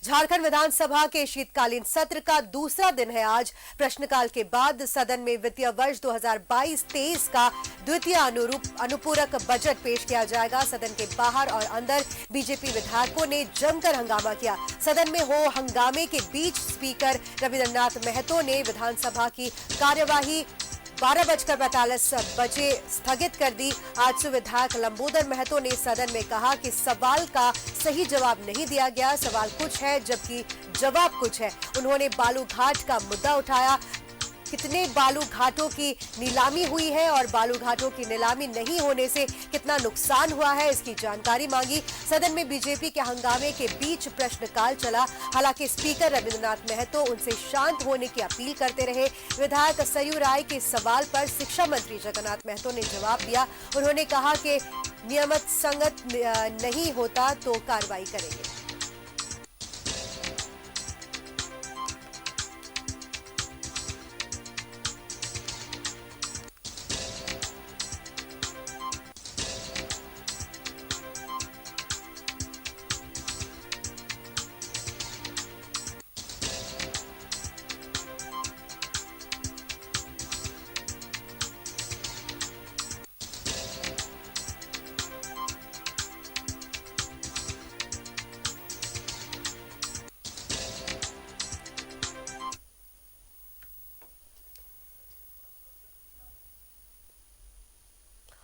झारखंड विधानसभा के शीतकालीन सत्र का दूसरा दिन है आज। प्रश्नकाल के बाद सदन में वित्तीय वर्ष 2022-23 का द्वितीय अनुपूरक बजट पेश किया जाएगा। सदन के बाहर और अंदर बीजेपी विधायकों ने जमकर हंगामा किया। सदन में हो हंगामे के बीच स्पीकर रविंद्रनाथ महतो ने विधानसभा की कार्यवाही 12:45 स्थगित कर दी। आजसू विधायक लंबोदर महतो ने सदन में कहा कि सवाल का सही जवाब नहीं दिया गया। सवाल कुछ है जबकि जवाब कुछ है। उन्होंने बालू घाट का मुद्दा उठाया। कितने बालू घाटों की नीलामी हुई है और बालू घाटों की नीलामी नहीं होने से कितना नुकसान हुआ है, इसकी जानकारी मांगी। सदन में बीजेपी के हंगामे के बीच प्रश्नकाल चला। हालांकि स्पीकर रविंद्रनाथ महतो उनसे शांत होने की अपील करते रहे। विधायक सरयू राय के सवाल पर शिक्षा मंत्री जगन्नाथ महतो ने जवाब दिया। उन्होंने कहा कि नियमित संगत नहीं होता तो कार्रवाई करेंगे।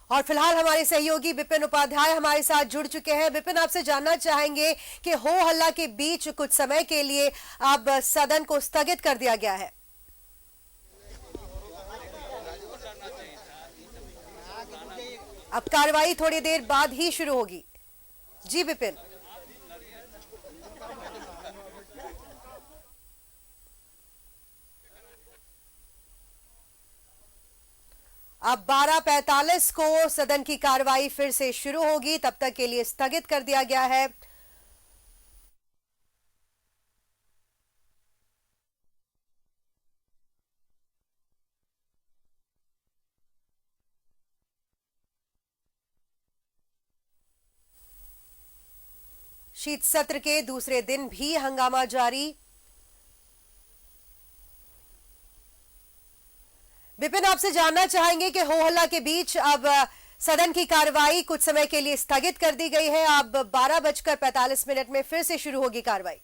और फिलहाल हमारे सहयोगी विपिन उपाध्याय हमारे साथ जुड़ चुके हैं। विपिन, आपसे जानना चाहेंगे कि हो हल्ला के बीच कुछ समय के लिए अब सदन को स्थगित कर दिया गया है। अब कार्रवाई थोड़ी देर बाद ही शुरू होगी। जी विपिन। अब 12:45 को सदन की कार्रवाई फिर से शुरू होगी। तब तक के लिए स्थगित कर दिया गया है। शीत सत्र के दूसरे दिन भी हंगामा जारी। विपिन, आपसे जानना चाहेंगे कि हो हल्ला के बीच अब सदन की कार्रवाई कुछ समय के लिए स्थगित कर दी गई है। अब 12:45 में फिर से शुरू होगी कार्रवाई।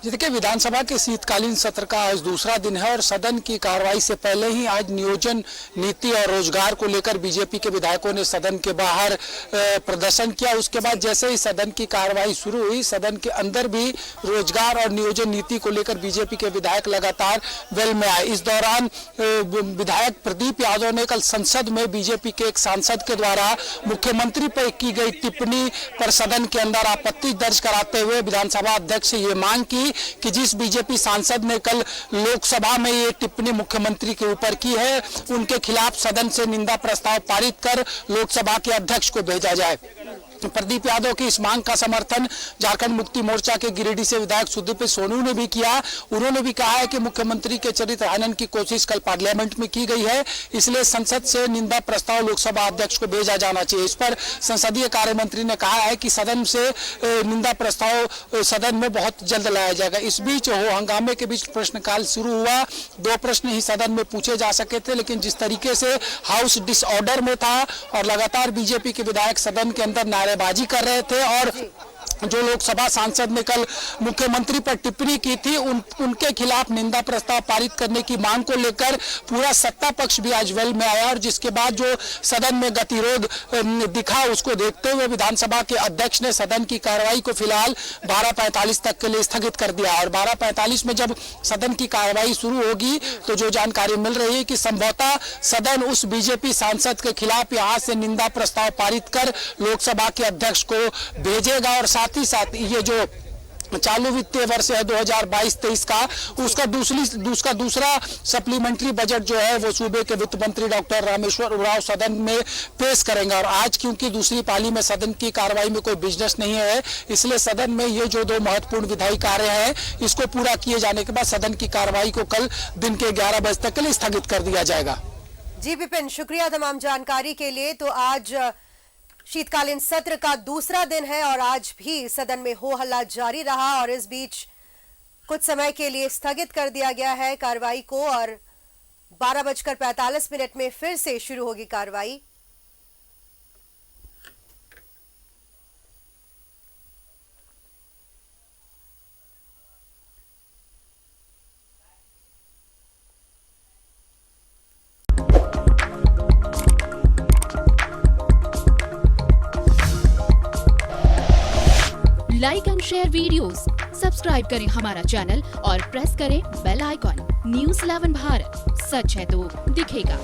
देखिए, विधानसभा के शीतकालीन सत्र का आज दूसरा दिन है और सदन की कार्रवाई से पहले ही आज नियोजन नीति और रोजगार को लेकर बीजेपी के विधायकों ने सदन के बाहर प्रदर्शन किया। उसके बाद जैसे ही सदन की कार्रवाई शुरू हुई, सदन के अंदर भी रोजगार और नियोजन नीति को लेकर बीजेपी के विधायक लगातार वेल में आए। इस दौरान विधायक प्रदीप यादव ने कल संसद में बीजेपी के एक सांसद के द्वारा मुख्यमंत्री पर की गई टिप्पणी पर सदन के अंदर आपत्ति दर्ज कराते हुए विधानसभा अध्यक्ष से ये मांग की कि जिस बीजेपी सांसद ने कल लोकसभा में ये टिप्पणी मुख्यमंत्री के ऊपर की है, उनके खिलाफ सदन से निंदा प्रस्ताव पारित कर लोकसभा के अध्यक्ष को भेजा जाए। प्रदीप यादव की इस मांग का समर्थन झारखंड मुक्ति मोर्चा के गिरिडीह से विधायक सुदीप सोनू ने भी किया। उन्होंने भी कहा है कि मुख्यमंत्री के चरित्र हनन की कोशिश कल पार्लियामेंट में की गई है, इसलिए संसद से निंदा प्रस्ताव लोकसभा अध्यक्ष को भेजा जाना चाहिए। इस पर संसदीय कार्य मंत्री ने कहा है कि सदन से निंदा प्रस्ताव सदन में बहुत जल्द लाया जाएगा। इस बीच हो हंगामे के बीच प्रश्नकाल शुरू हुआ। 2 प्रश्न ही सदन में पूछे जा सके थे, लेकिन जिस तरीके से हाउस डिसऑर्डर में था और लगातार बीजेपी के विधायक सदन के अंदर नारेबाजी कर रहे थे और जो लोकसभा सांसद ने कल मुख्यमंत्री पर टिप्पणी की थी, उनके खिलाफ निंदा प्रस्ताव पारित करने की मांग को लेकर पूरा सत्ता पक्ष भी आज वेल में आया और जिसके बाद जो सदन में गतिरोध दिखा, उसको देखते हुए विधानसभा के अध्यक्ष ने सदन की कार्रवाई को फिलहाल 12:45 तक के लिए स्थगित कर दिया। और 12:45 में जब सदन की कार्रवाई शुरू होगी तो जो जानकारी मिल रही है कि संभवतः सदन उस बीजेपी सांसद के खिलाफ यहाँ से निंदा प्रस्ताव पारित कर लोकसभा के अध्यक्ष को भेजेगा और साथ ही साथ ये जो चालू वित्तीय वर्ष है 2022-23 का, उसका दूसरा सप्लीमेंट्री बजट जो है वो सूबे के वित्त मंत्री डॉक्टर रामेश्वर उरांव सदन में पेश करेंगे। और आज क्योंकि दूसरी पाली में सदन की कार्रवाई में कोई बिजनेस नहीं है, इसलिए सदन में ये जो 2 महत्वपूर्ण विधायी कार्य हैं इसको पूरा किए जाने के बाद सदन की कार्रवाई को कल दिन के 11 बजे तक के लिए स्थगित कर दिया जाएगा। जी विपिन, शुक्रिया तमाम जानकारी के लिए। तो आज शीतकालीन सत्र का दूसरा दिन है और आज भी सदन में हो हल्ला जारी रहा और इस बीच कुछ समय के लिए स्थगित कर दिया गया है कार्रवाई को और 12:45 में फिर से शुरू होगी कार्रवाई। Like and share videos, subscribe करें हमारा चैनल और प्रेस करें बेल आइकॉन। न्यूज़ 11 भारत, सच है तो दिखेगा।